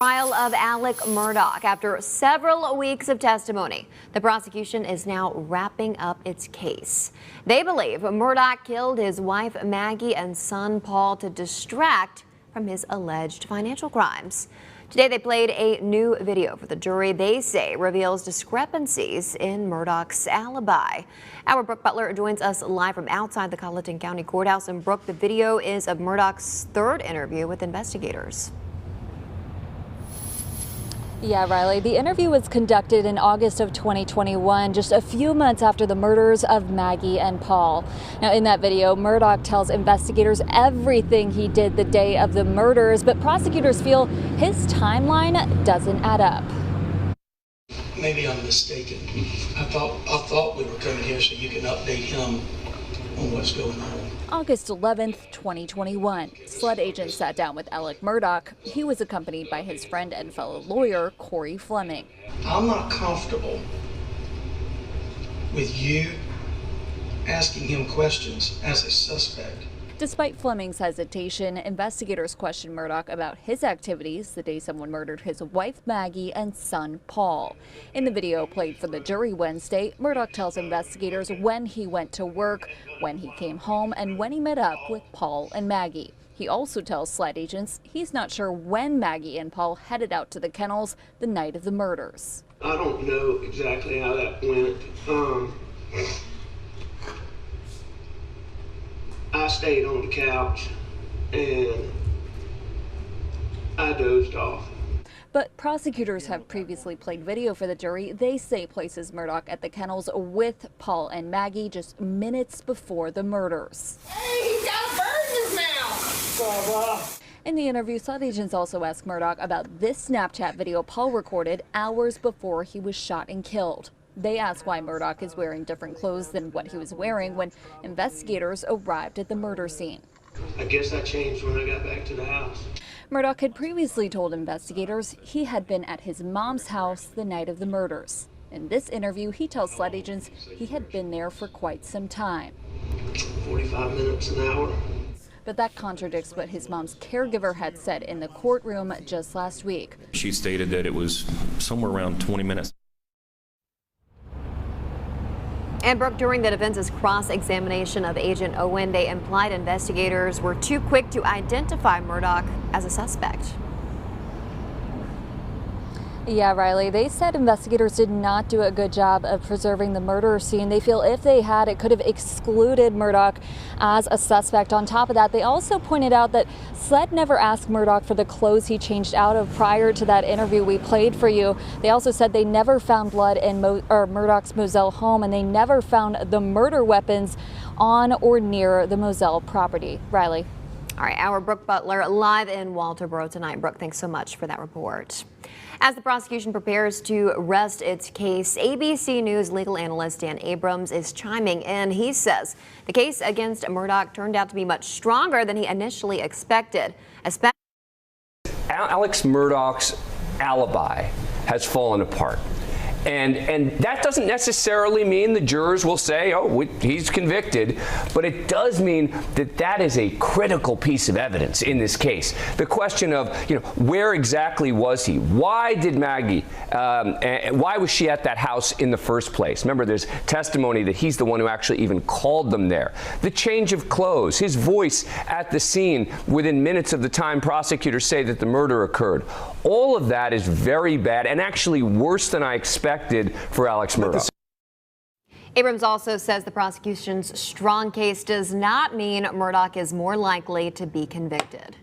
Trial of Alex Murdaugh. After several weeks of testimony, the prosecution is now wrapping up its case. They believe Murdaugh killed his wife Maggie and son Paul to distract from his alleged financial crimes. Today they played a new video for the jury they say reveals discrepancies in Murdaugh's alibi. Our Brooke Butler joins us live from outside the Colleton County Courthouse. And Brooke, the video is of Murdaugh's third interview with investigators. Yeah, Riley, the interview was conducted in August of 2021, just a few months after the murders of Maggie and Paul. Now, in that video, Murdaugh tells investigators everything he did the day of the murders, but prosecutors feel his timeline doesn't add up. Maybe I'm mistaken. I thought we were coming here so you can update him on what's going on. August 11th, 2021. SLED agents sat down with Alex Murdaugh. He was accompanied by his friend and fellow lawyer, Corey Fleming. I'm not comfortable with you asking him questions as a suspect. Despite Fleming's hesitation, investigators questioned Murdaugh about his activities the day someone murdered his wife Maggie and son Paul. In the video played for the jury Wednesday, Murdaugh tells investigators when he went to work, when he came home, and when he met up with Paul and Maggie. He also tells SLED agents he's not sure when Maggie and Paul headed out to the kennels the night of the murders. I don't know exactly how that went. I stayed on the couch and I dozed off. But prosecutors have previously played video for the jury they say places Murdaugh at the kennels with Paul and Maggie just minutes before the murders. Hey, he's got a bird in his mouth! In the interview, SLED agents also asked Murdaugh about this Snapchat video Paul recorded hours before he was shot and killed. They asked why Murdaugh is wearing different clothes than what he was wearing when investigators arrived at the murder scene. I guess I changed when I got back to the house. Murdaugh had previously told investigators he had been at his mom's house the night of the murders. In this interview, he tells SLED agents he had been there for quite some time. 45 minutes, an hour. But that contradicts what his mom's caregiver had said in the courtroom just last week. She stated that it was somewhere around 20 minutes. And Brooke, during the defense's cross-examination of Agent Owen, they implied investigators were too quick to identify Murdaugh as a suspect. Yeah, Riley, they said investigators did not do a good job of preserving the murder scene. They feel if they had, it could have excluded Murdaugh as a suspect. On top of that, they also pointed out that SLED never asked Murdaugh for the clothes he changed out of prior to that interview we played for you. They also said they never found blood in Murdaugh's Moselle home, and they never found the murder weapons on or near the Moselle property. Riley. All right, our Brooke Butler live in Walterboro tonight. Brooke, thanks so much for that report. As the prosecution prepares to rest its case, ABC News legal analyst Dan Abrams is chiming in. He says the case against Murdaugh turned out to be much stronger than he initially expected. Alex Murdaugh's alibi has fallen apart. And that doesn't necessarily mean the jurors will say, oh, he's convicted, but it does mean that that is a critical piece of evidence in this case. The question of, where exactly was he? Why did Maggie, why was she at that house in the first place? Remember, there's testimony that he's the one who actually even called them there. The change of clothes, his voice at the scene within minutes of the time prosecutors say that the murder occurred. All of that is very bad and actually worse than I expected for Alex Murdaugh. Abrams also says the prosecution's strong case does not mean Murdaugh is more likely to be convicted.